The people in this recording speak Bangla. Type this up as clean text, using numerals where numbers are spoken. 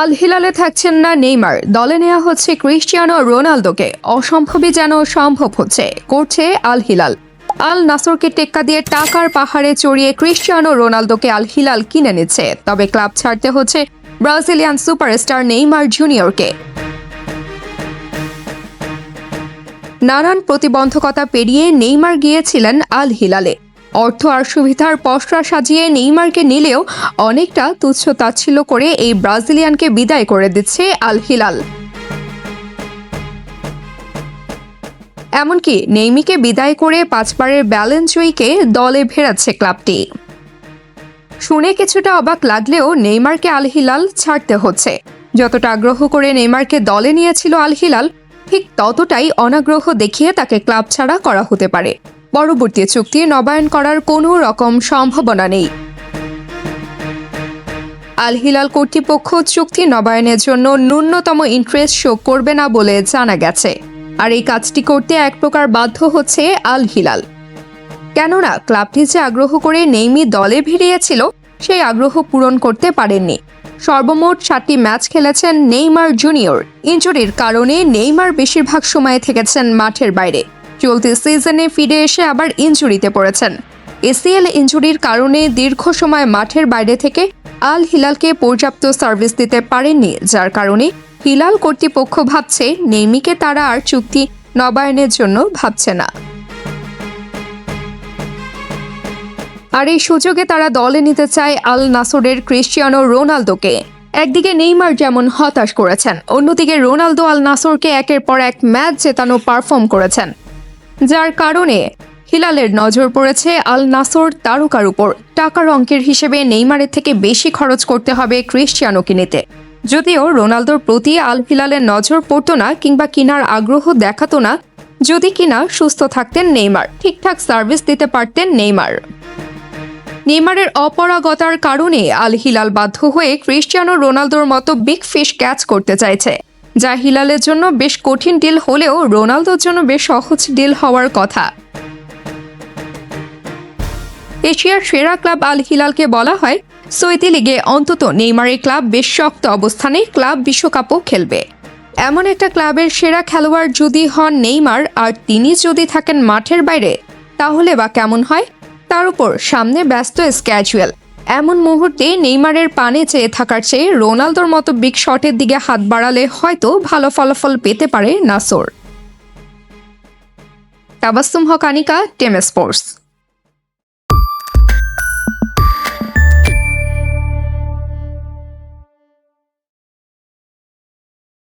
আল হিলালে থাকছেন না নেইমার, দলে নেওয়া হচ্ছে ক্রিস্টিয়ানো রোনালদোকে। অসম্ভবই যেন সম্ভব করছে আল হিলাল। আল নাসরকে টেক্কা দিয়ে টাকার পাহাড়ে চড়িয়ে ক্রিস্টিয়ানো রোনালদোকে আল হিলাল কিনে নিচ্ছে। তবে ক্লাব ছাড়তে হচ্ছে ব্রাজিলিয়ান সুপারস্টার নেইমার জুনিয়রকে। নানান প্রতিবন্ধকতা পেরিয়ে নেইমার গিয়েছিলেন আল হিলালে। অর্থ আর সুবিধার পসরা সাজিয়ে নেইমারকে নিলেও অনেকটা তুচ্ছ তাচ্ছিল্য করে এই ব্রাজিলিয়ানকে বিদায় করে দিচ্ছে আল হিলাল। এমনকি নেইমিকে বিদায় করে 5 বারের ব্যালেন্স জয়ীকে দলে ফেরাচ্ছে ক্লাবটি। শুনে কিছুটা অবাক লাগলেও নেইমারকে আল হিলাল ছাড়তে হচ্ছে। যতটা আগ্রহ করে নেইমারকে দলে নিয়েছিল আল হিলাল, ঠিক ততটাই অনাগ্রহ দেখিয়ে তাকে ক্লাব ছাড়া করা হতে পারে। পরবর্তী চুক্তি নবায়ন করার কোনো রকম সম্ভাবনা নেই। আল হিলাল কর্তৃপক্ষ চুক্তি নবায়নের জন্য ন্যূনতম ইন্টারেস্ট শো করবে না বলে জানা গেছে। আর এই কাজটি করতে এক প্রকার বাধ্য হচ্ছে আল হিলাল। কেননা ক্লাবটি যে আগ্রহ করে নেইমি দলে ভিড়িয়েছিল, সেই আগ্রহ পূরণ করতে পারেননি। সর্বমোট 7টি ম্যাচ খেলেছেন নেইমার জুনিয়র। ইনজুরির কারণে নেইমার বেশিরভাগ সময় থেকেছেন মাঠের বাইরে। চলতি সিজনে ফিরে এসে আবার ইনজুরিতে পড়েছেন। এসিএল ইনজুরির কারণে দীর্ঘ সময় মাঠের বাইরে থেকে আল হিলালকে পর্যাপ্ত সার্ভিস দিতে পারেননি, যার কারণে হিলাল কর্তৃপক্ষ ভাবছে নেইমিকে তারা আর চুক্তি নবায়নের জন্য ভাবছে না। আর এই সুযোগে তারা দলে নিতে চায় আল নাসরের ক্রিস্টিয়ানো রোনালদোকে। একদিকে নেইমার যেমন হতাশ করেছেন, অন্যদিকে রোনালদো আল নাসরকে একের পর এক ম্যাচ জেতানো পারফর্ম করেছেন, যার কারণে হিলালের নজর পড়েছে আল নাসর তারকার উপর। টাকার অঙ্কের হিসেবে নেইমারের থেকে বেশি খরচ করতে হবে ক্রিস্টিয়ানোকে নিতে। যদিও রোনালদোর প্রতি আল হিলালের নজর পড়তো না কিংবা কিনার আগ্রহ দেখাতো না, যদি কিনা সুস্থ থাকতেন নেইমার, ঠিকঠাক সার্ভিস দিতে পারতেন নেইমারের অপরাগতার কারণে আল হিলাল বাধ্য হয়ে ক্রিস্টিয়ানো রোনালদোর মতো বিগ ফিশ ক্যাচ করতে চাইছে, যা হিলালের জন্য বেশ কঠিন ডিল হলেও রোনালদোর জন্য বেশ সহজ ডিল হওয়ার কথা। এশিয়ার সেরা ক্লাব আল হিলালকে বলা হয় সৌদি লিগে অন্তত নেইমারের ক্লাব বেশ শক্ত অবস্থানে ক্লাব বিশ্বকাপও খেলবে। এমন একটা ক্লাবের সেরা খেলোয়াড় যদি হন নেইমার, আর তিনি যদি থাকেন মাঠের বাইরে, তাহলে বা কেমন হয়? তার উপর সামনে ব্যস্ত স্ক্যাজুয়াল। এমন মুহূর্তে নেইমারের পানে চেয়ে থাকার চেয়ে রোনালদোর মতো বিগ শটের দিকে হাত বাড়ালে হয়তো ভালো ফলাফল পেতে পারে নাসর। তাবাসসুম হক, আনিকা, টেম স্পোর্টস।